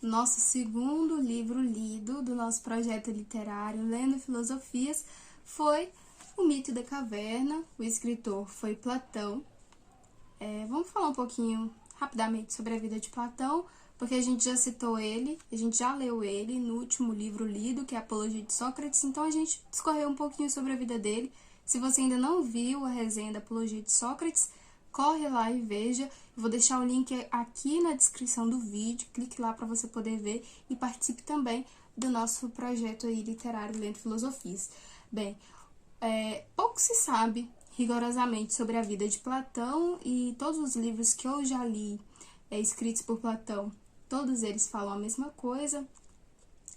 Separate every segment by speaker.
Speaker 1: Nosso segundo livro lido do nosso projeto literário Lendo Filosofias foi O Mito da Caverna. O escritor foi Platão. Vamos falar um pouquinho rapidamente sobre a vida de Platão, porque a gente já citou ele, a gente já leu ele no último livro lido, que é a Apologia de Sócrates, então a gente discorreu um pouquinho sobre a vida dele. Se você ainda não viu a resenha da Apologia de Sócrates, corre lá e veja. Eu vou deixar o link aqui na descrição do vídeo, clique lá para você poder ver e participe também do nosso projeto aí literário Lendo Filosofias. Bem, pouco se sabe rigorosamente sobre a vida de Platão, e todos os livros que eu já li escritos por Platão, todos eles falam a mesma coisa.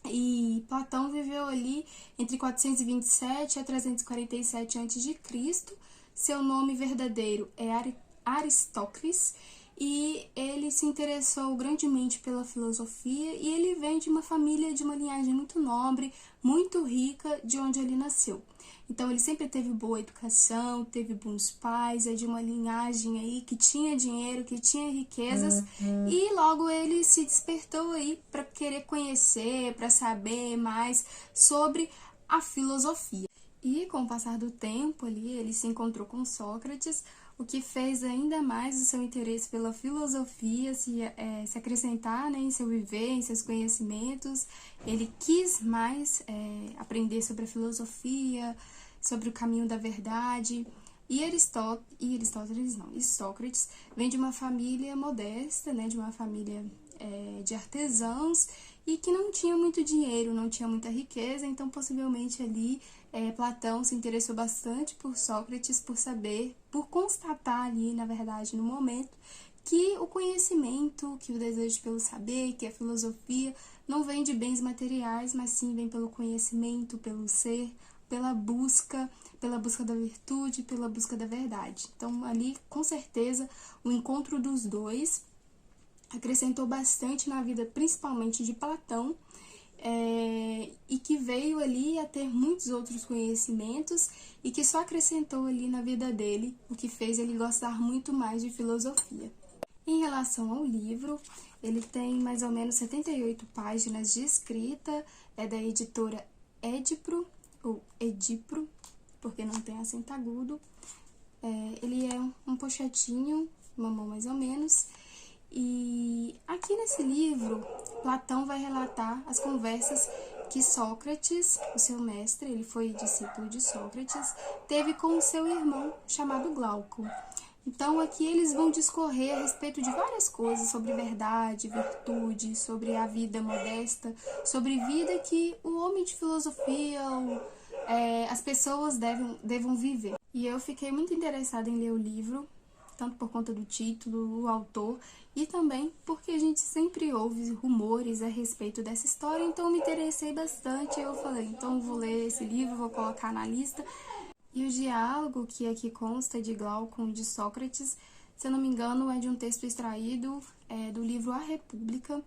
Speaker 1: E Platão viveu ali entre 427 a 347 a.C. Seu nome verdadeiro é Aristócles, e ele se interessou grandemente pela filosofia, e ele vem de uma família, de uma linhagem muito nobre, muito rica, de onde ele nasceu. Então ele sempre teve boa educação, teve bons pais, é de uma linhagem aí que tinha dinheiro, que tinha riquezas, e logo ele se despertou aí para querer conhecer, para saber mais sobre a filosofia. E com o passar do tempo ali, ele se encontrou com Sócrates, o que fez ainda mais o seu interesse pela filosofia se acrescentar, né, em seu viver, em seus conhecimentos. Ele quis mais aprender sobre a filosofia, sobre o caminho da verdade. E Sócrates vem de uma família modesta, né, de uma família de artesãos, e que não tinha muito dinheiro, não tinha muita riqueza, então possivelmente ali Platão se interessou bastante por Sócrates, por saber, por constatar ali, na verdade, no momento, que o conhecimento, que o desejo pelo saber, que a filosofia não vem de bens materiais, mas sim vem pelo conhecimento, pelo ser, pela busca da virtude, pela busca da verdade. Então ali, com certeza, o encontro dos dois acrescentou bastante na vida, principalmente de Platão, e que veio ali a ter muitos outros conhecimentos, e que só acrescentou ali na vida dele, o que fez ele gostar muito mais de filosofia. Em relação ao livro, ele tem mais ou menos 78 páginas de escrita, é da editora Édipro, ou Edipro, porque não tem acento agudo. Ele é um pochetinho, uma mão mais ou menos. E aqui nesse livro, Platão vai relatar as conversas que Sócrates, o seu mestre, ele foi discípulo de Sócrates, teve com o seu irmão chamado Glauco. Então aqui eles vão discorrer a respeito de várias coisas, sobre verdade, virtude, sobre a vida modesta, sobre vida que o homem de filosofia, as pessoas devam viver. E eu fiquei muito interessada em ler o livro, tanto por conta do título, o autor, e também porque a gente sempre ouve rumores a respeito dessa história, então eu me interessei bastante. Eu falei, então vou ler esse livro, vou colocar na lista. E o diálogo que aqui consta de Glauco e de Sócrates, se eu não me engano, é de um texto extraído do livro A República.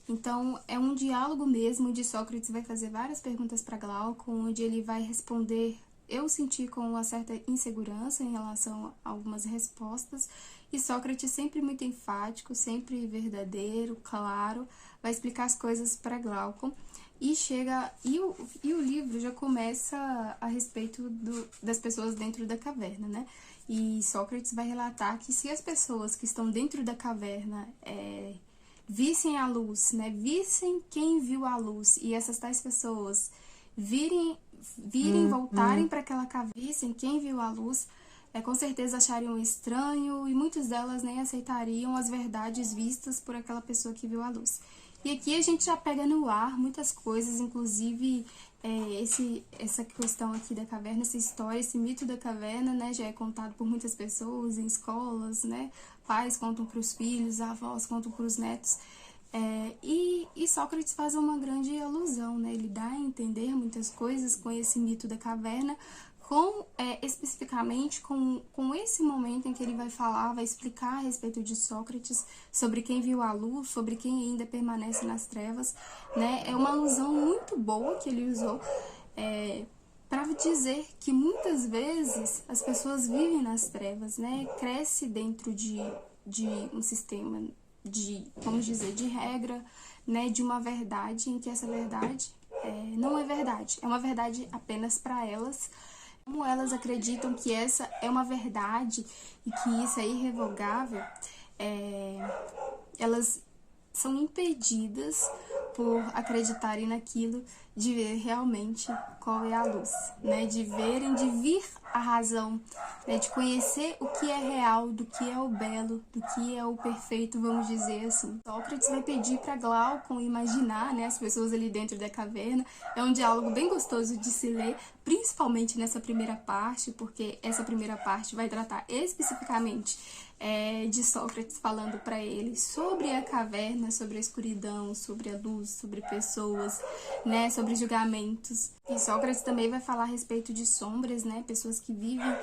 Speaker 1: Então é um diálogo mesmo, onde Sócrates vai fazer várias perguntas para Glauco, onde ele vai responder. Eu senti com uma certa insegurança em relação a algumas respostas, e Sócrates, sempre muito enfático, sempre verdadeiro, claro, vai explicar as coisas para Glauco. E o livro já começa a respeito das pessoas dentro da caverna, né? E Sócrates vai relatar que se as pessoas que estão dentro da caverna vissem a luz, né? Vissem quem viu a luz, e essas tais pessoas virem voltarem para aquela caverna, vissem quem viu a luz, com certeza achariam estranho, e muitas delas nem aceitariam as verdades vistas por aquela pessoa que viu a luz. E aqui a gente já pega no ar muitas coisas, inclusive essa questão aqui da caverna, essa história, esse mito da caverna, né, já é contado por muitas pessoas em escolas, né, pais contam para os filhos, avós contam para os netos. E Sócrates faz uma grande alusão, né? Ele dá a entender muitas coisas com esse mito da caverna, especificamente com esse momento em que ele vai falar, vai explicar a respeito de Sócrates, sobre quem viu a luz, sobre quem ainda permanece nas trevas, né? É uma alusão muito boa que ele usou para dizer que muitas vezes as pessoas vivem nas trevas, né? Cresce dentro de um sistema vamos dizer, de regra, né, de uma verdade em que essa verdade não é verdade, é uma verdade apenas para elas. Como elas acreditam que essa é uma verdade e que isso é irrevogável, elas são impedidas por acreditarem naquilo, de ver realmente qual é a luz, né? De verem, de vir a razão, né? De conhecer o que é real, do que é o belo, do que é o perfeito, vamos dizer assim. Sócrates vai pedir para Glaucon imaginar, né, as pessoas ali dentro da caverna. É um diálogo bem gostoso de se ler, principalmente nessa primeira parte, porque essa primeira parte vai tratar especificamente de Sócrates falando para ele sobre a caverna, sobre a escuridão, sobre a luz, sobre pessoas, né, sobre julgamentos. E Sócrates também vai falar a respeito de sombras, né, pessoas que vivem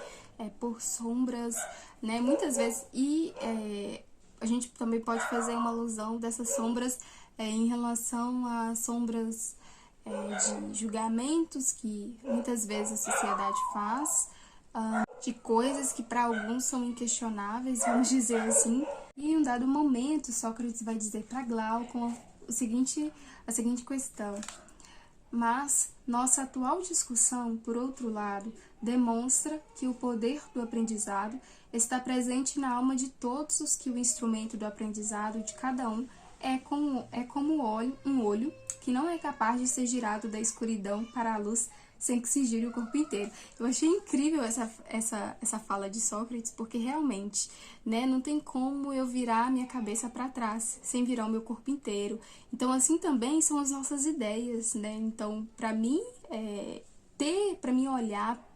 Speaker 1: por sombras, né, muitas vezes. E a gente também pode fazer uma alusão dessas sombras em relação a sombras de julgamentos que muitas vezes a sociedade faz, de coisas que para alguns são inquestionáveis, vamos dizer assim. E em um dado momento, Sócrates vai dizer para Glaucon a seguinte questão: mas nossa atual discussão, por outro lado, demonstra que o poder do aprendizado está presente na alma de todos os que o instrumento do aprendizado de cada um é como um olho que não é capaz de ser girado da escuridão para a luz sem que se gire o corpo inteiro. Eu achei incrível essa fala de Sócrates, porque realmente, né, não tem como eu virar a minha cabeça para trás sem virar o meu corpo inteiro. Então, assim também são as nossas ideias, né? Então, para mim, para mim olhar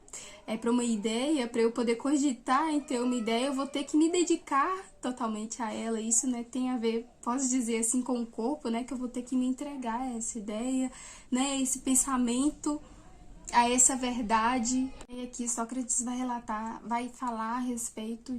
Speaker 1: para uma ideia, para eu poder cogitar em ter uma ideia, eu vou ter que me dedicar totalmente a ela. Isso, né, tem a ver, posso dizer assim, com o corpo, né, que eu vou ter que me entregar a essa ideia, né, esse pensamento, a essa verdade. E aqui Sócrates vai falar a respeito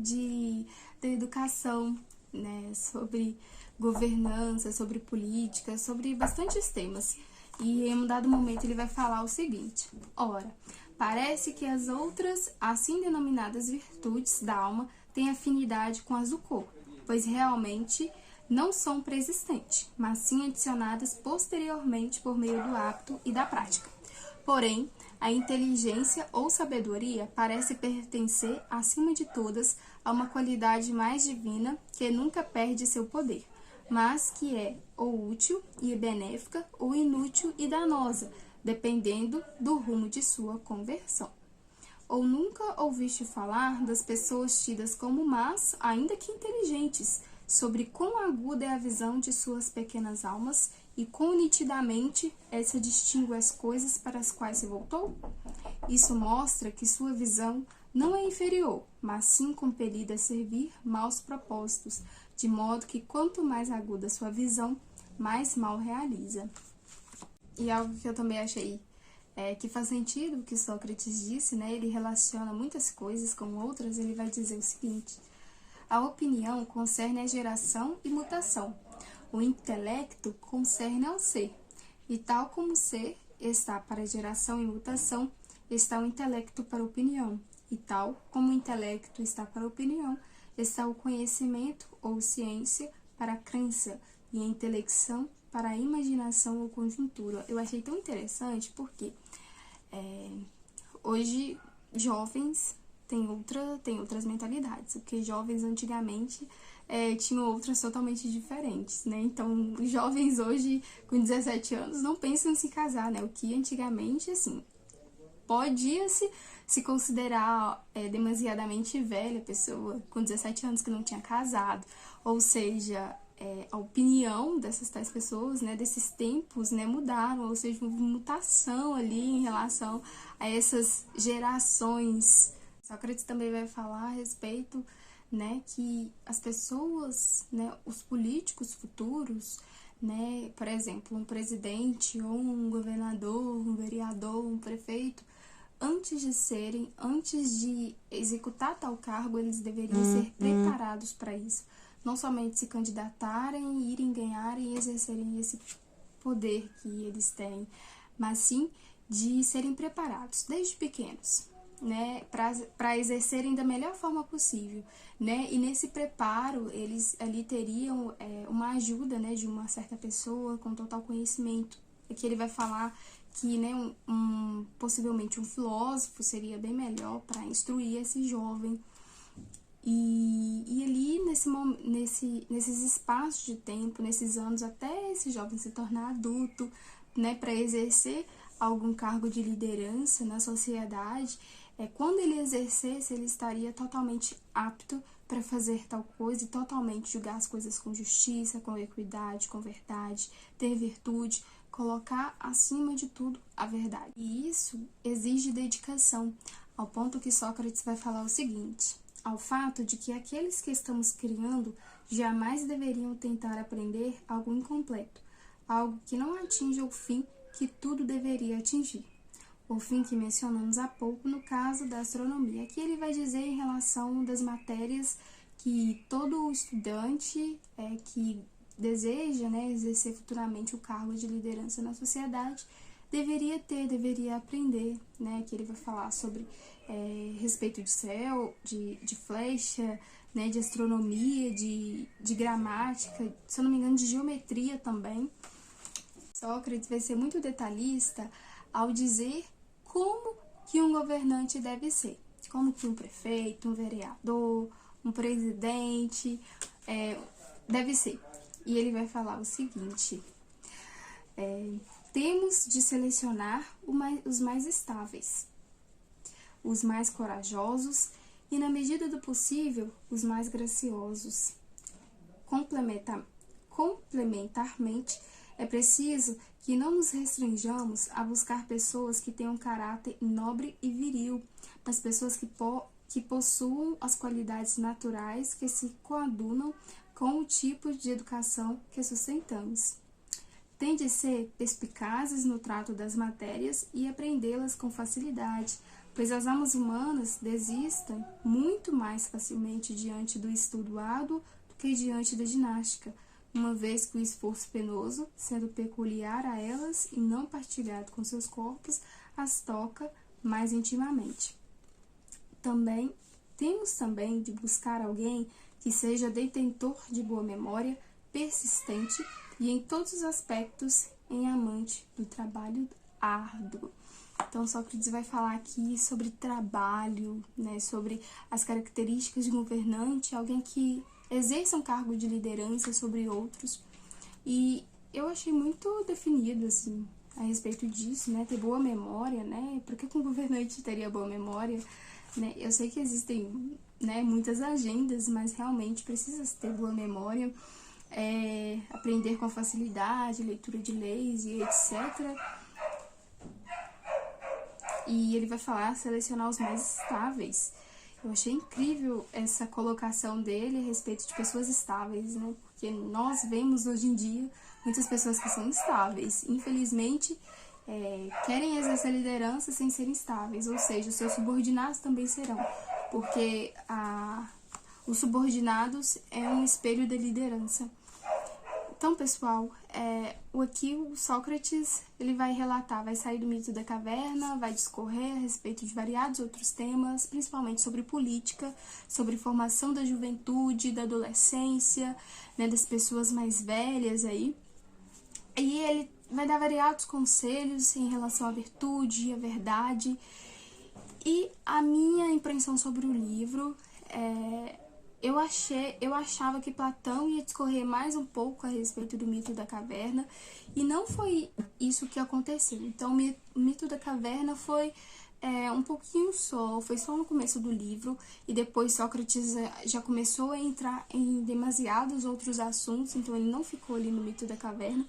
Speaker 1: da educação, né, sobre governança, sobre política, sobre bastantes temas. E em um dado momento ele vai falar o seguinte: ora, parece que as outras, assim denominadas virtudes da alma, têm afinidade com as do corpo, pois realmente não são preexistentes, mas sim adicionadas posteriormente por meio do hábito e da prática. Porém, a inteligência ou sabedoria parece pertencer, acima de todas, a uma qualidade mais divina que nunca perde seu poder, mas que é ou útil e benéfica ou inútil e danosa, dependendo do rumo de sua conversão. Ou nunca ouviste falar das pessoas tidas como más, ainda que inteligentes, sobre quão aguda é a visão de suas pequenas almas e quão nitidamente essa distingue as coisas para as quais se voltou? Isso mostra que sua visão não é inferior, mas sim compelida a servir maus propósitos, de modo que quanto mais aguda sua visão, mais mal realiza. E algo que eu também achei que faz sentido o que Sócrates disse, né? Ele relaciona muitas coisas com outras. Ele vai dizer o seguinte: a opinião concerne a geração e mutação, o intelecto concerne ao ser, e tal como o ser está para geração e mutação, está o intelecto para a opinião, e tal como o intelecto está para a opinião, está o conhecimento ou ciência para a crença, e a intelecção para a imaginação ou conjuntura. Eu achei tão interessante porque hoje jovens têm outras mentalidades, porque jovens antigamente tinham outras totalmente diferentes, né? Então, jovens hoje com 17 anos não pensam em se casar, né? O que antigamente, assim, podia-se se considerar demasiadamente velha, pessoa com 17 anos que não tinha casado, ou seja, a opinião dessas tais pessoas, né, desses tempos, né, mudaram, ou seja, houve mutação ali em relação a essas gerações. Sócrates também vai falar a respeito, né, que as pessoas, né, os políticos futuros, né, por exemplo, um presidente ou um governador, um vereador, um prefeito, antes de executar tal cargo, eles deveriam ser preparados para isso. Não somente se candidatarem, irem ganhar e exercerem esse poder que eles têm, mas sim de serem preparados desde pequenos. né, para exercerem da melhor forma possível, né? E nesse preparo eles ali teriam uma ajuda, né, de uma certa pessoa com total conhecimento. Aqui ele vai falar que, né, possivelmente um filósofo seria bem melhor para instruir esse jovem. E ali nesses espaços de tempo, nesses anos até esse jovem se tornar adulto, né, para exercer algum cargo de liderança na sociedade, quando ele exercesse, ele estaria totalmente apto para fazer tal coisa e totalmente julgar as coisas com justiça, com equidade, com verdade, ter virtude, colocar acima de tudo a verdade. E isso exige dedicação, ao ponto que Sócrates vai falar o seguinte: ao fato de que aqueles que estamos criando jamais deveriam tentar aprender algo incompleto, algo que não atinja o fim que tudo deveria atingir. O fim que mencionamos há pouco no caso da astronomia. Aqui ele vai dizer em relação das matérias que todo estudante que deseja, né, exercer futuramente o cargo de liderança na sociedade deveria aprender, né, que ele vai falar sobre respeito de céu, de flecha, né, de astronomia, de gramática, se eu não me engano, de geometria também. Sócrates vai ser muito detalhista ao dizer como que um governante deve ser, como que um prefeito, um vereador, um presidente deve ser. E ele vai falar o seguinte: temos de selecionar os mais estáveis, os mais corajosos e, na medida do possível, os mais graciosos. Complementarmente, é preciso que não nos restringamos a buscar pessoas que tenham caráter nobre e viril, mas pessoas que possuam as qualidades naturais que se coadunam com o tipo de educação que sustentamos. Tem de ser perspicazes no trato das matérias e aprendê-las com facilidade, pois as almas humanas desistem muito mais facilmente diante do estudo árduo do que diante da ginástica, uma vez que o esforço penoso, sendo peculiar a elas e não partilhado com seus corpos, as toca mais intimamente. Temos também de buscar alguém que seja detentor de boa memória, persistente e em todos os aspectos em amante do trabalho árduo. Então, Sócrates vai falar aqui sobre trabalho, né, sobre as características de um governante, alguém que exerça um cargo de liderança sobre outros. E eu achei muito definido, assim, a respeito disso, né, ter boa memória, né, por que um governante teria boa memória, né? Eu sei que existem, né, muitas agendas, mas realmente precisa ter boa memória, aprender com facilidade, leitura de leis e etc. E ele vai falar selecionar os mais estáveis. Eu achei incrível essa colocação dele a respeito de pessoas estáveis, né? Porque nós vemos hoje em dia muitas pessoas que são instáveis. Infelizmente, querem exercer liderança sem serem estáveis, ou seja, os seus subordinados também serão, porque os subordinados é um espelho da liderança. Então, pessoal, aqui o Sócrates ele vai relatar, vai sair do mito da caverna, vai discorrer a respeito de variados outros temas, principalmente sobre política, sobre formação da juventude, da adolescência, né, das pessoas mais velhas aí. E ele vai dar variados conselhos em relação à virtude, à verdade. E a minha impressão sobre o livro eu achava que Platão ia discorrer mais um pouco a respeito do mito da caverna, e não foi isso que aconteceu. Então, o mito da caverna foi um pouquinho só, foi só no começo do livro, e depois Sócrates já começou a entrar em demasiados outros assuntos, então ele não ficou ali no mito da caverna,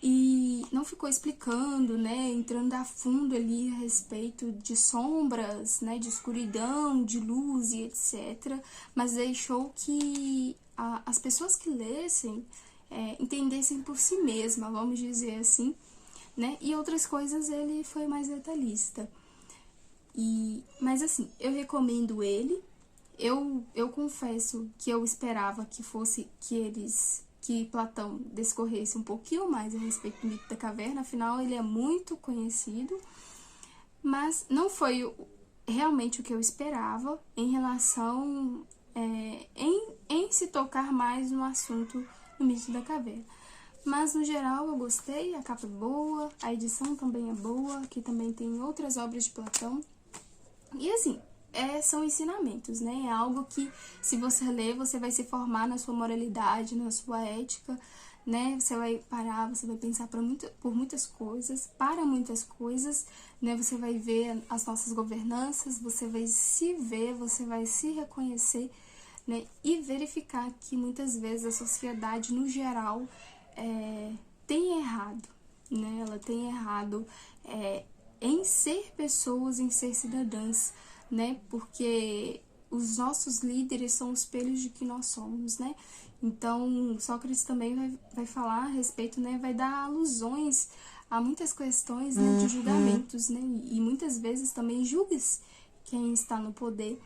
Speaker 1: e não ficou explicando, né, entrando a fundo ali a respeito de sombras, né, de escuridão, de luz e etc. Mas deixou que as pessoas que lessem entendessem por si mesmas, vamos dizer assim, né, e outras coisas ele foi mais detalhista. Mas assim, eu recomendo ele. Eu confesso que eu esperava que Platão discorresse um pouquinho mais a respeito do mito da caverna, afinal ele é muito conhecido, mas não foi realmente o que eu esperava em relação em se tocar mais no assunto do mito da caverna. Mas, no geral, eu gostei, a capa é boa, a edição também é boa, aqui também tem outras obras de Platão. E, assim, são ensinamentos, né? É algo que, se você ler, você vai se formar na sua moralidade, na sua ética, né? Você vai parar, você vai pensar por muitas coisas, para muitas coisas, né? Você vai ver as nossas governanças, você vai se ver, você vai se reconhecer, né? E verificar que muitas vezes a sociedade, no geral, tem errado, né? Ela tem errado em ser pessoas, em ser cidadãs, né? Porque os nossos líderes são os espelhos de que nós somos, né? Então, Sócrates também vai falar a respeito, né? Vai dar alusões a muitas questões, né, de julgamentos, né? E muitas vezes também julga-se quem está no poder,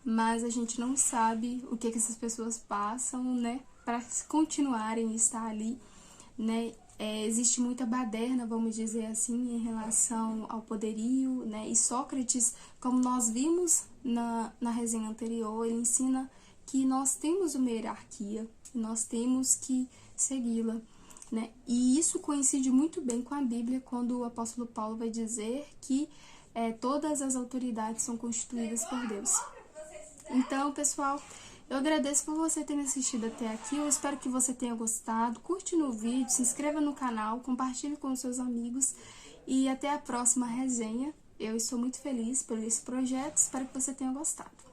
Speaker 1: mas a gente não sabe o que essas pessoas passam, né? Para continuarem a estar ali, né? Existe muita baderna, vamos dizer assim, em relação ao poderio, né? E Sócrates, como nós vimos na resenha anterior, ele ensina que nós temos uma hierarquia, nós temos que segui-la, né? E isso coincide muito bem com a Bíblia, quando o apóstolo Paulo vai dizer que todas as autoridades são constituídas por Deus. Então, pessoal, eu agradeço por você ter me assistido até aqui, eu espero que você tenha gostado, curte no vídeo, se inscreva no canal, compartilhe com os seus amigos e até a próxima resenha. Eu estou muito feliz por esse projeto, espero que você tenha gostado.